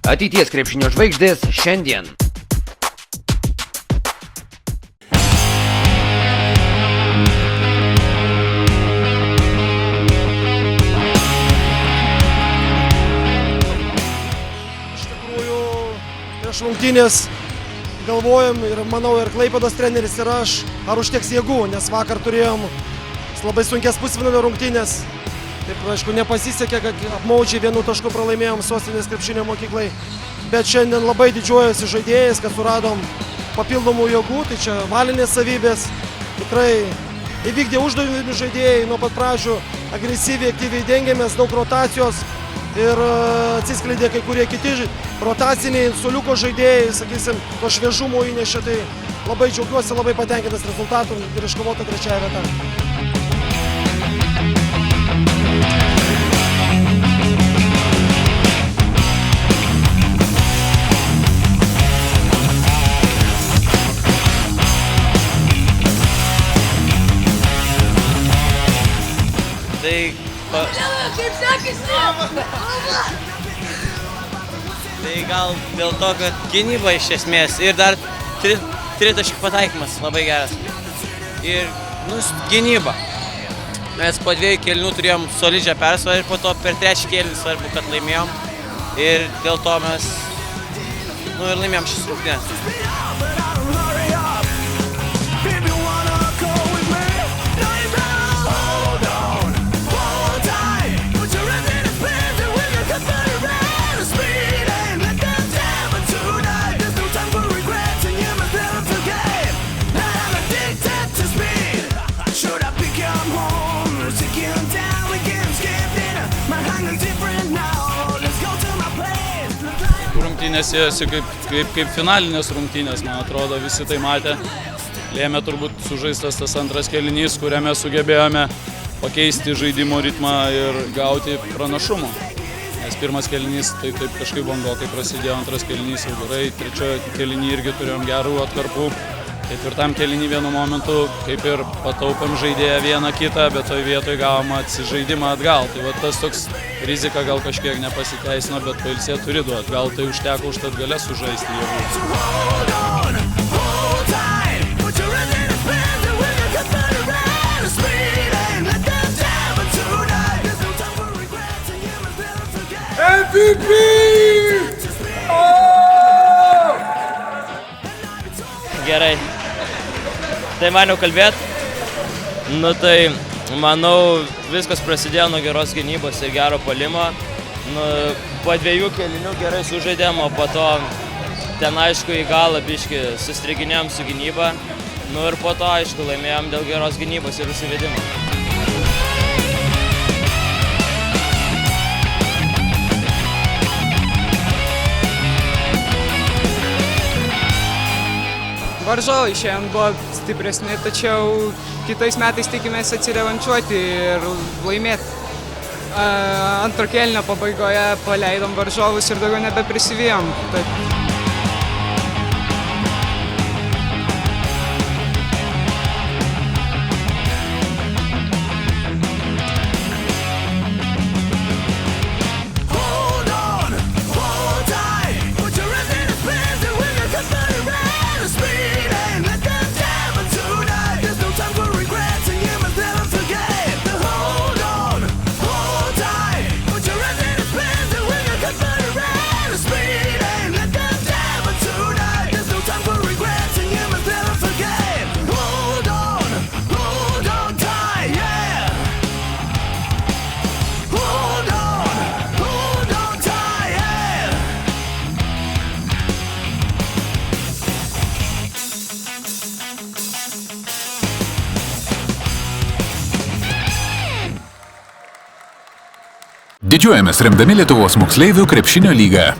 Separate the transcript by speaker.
Speaker 1: Ateities krepšinio žvaigždės šiandien.
Speaker 2: Prieš rungtynės galvojam ir manau ir Klaipėdos treneris ir aš, ar užteks jėgų, nes vakar turėjom labai sunkias pusfinalio rungtynės. Taip, aišku, nepasisekė, kad apmaudžiai 1 tašku pralaimėjom Sostinės krepšinio mokyklai, bet šiandien labai didžiuojuosi žaidėjais, kad suradom papildomų jėgų, tai čia valinės savybės. Tikrai įvykdė uždavinį žaidėjai, nuo pat pradžių agresyviai, aktyviai dengėmės, daug rotacijos. Ir atsiskleidė kai kurie kiti rotaciniai suoliuko žaidėjai, sakysim, to šviežumo įnešė, tai labai džiaugiuosi, labai patenkintas rezultatų ir iškovota 3 vieta.
Speaker 3: Tai gal dėl to, kad gynyba iš esmės ir dar tritaškių pataikymas labai geras. Ir gynyba. Mes po 2 kėlinių turėjom solidžią persvarą ir po to per 3 kėlinį svarbu, kad laimėjom. Ir dėl to mes ir laimėjom šis rungtynes.
Speaker 4: Rungtynės ėjosi kaip finalinės rungtynės, man atrodo, visi tai matė. Lėmė turbūt sužaistas tas antras kėlinys, kuriame sugebėjome pakeisti žaidimo ritmą ir gauti pranašumą. Nes pirmas kėlinys tai taip kažkaip bangokai prasidėjo, antras kėlinys jau gerai, trečiojo kėlinį irgi turėjom gerų atkarpų. Ketvirtam kėlinį vienu momentu kaip ir pataupėm žaidėją vieną kitą, bet toj vietoj gavom atsižaidimą atgal. Tai va tas toks rizika gal kažkiek nepasiteisino, bet pailsėt turi duoti. Gal tai užteko užtat gale sužaisti jėgų.
Speaker 5: MVP!
Speaker 3: Gerai. Tai maniau kalbėt. Tai manau viskas prasidėjo nuo geros gynybos ir gero puolimo. Po 2 kėlinių gerai sužaidėm, o po to ten aišku į galą biškį sustriginėjom su gynyba. Ir po to aišku laimėjom dėl geros gynybos ir užsivedimo.
Speaker 6: Varžovai šiandien buvo stipresni, tačiau kitais metais tikimės atsirevanšuoti ir laimėti. Antro kėlinio pabaigoje paleidom varžovus ir daugiau nebeprisivijom.
Speaker 5: Didžiuojamės remdami Lietuvos moksleivių krepšinio lygą.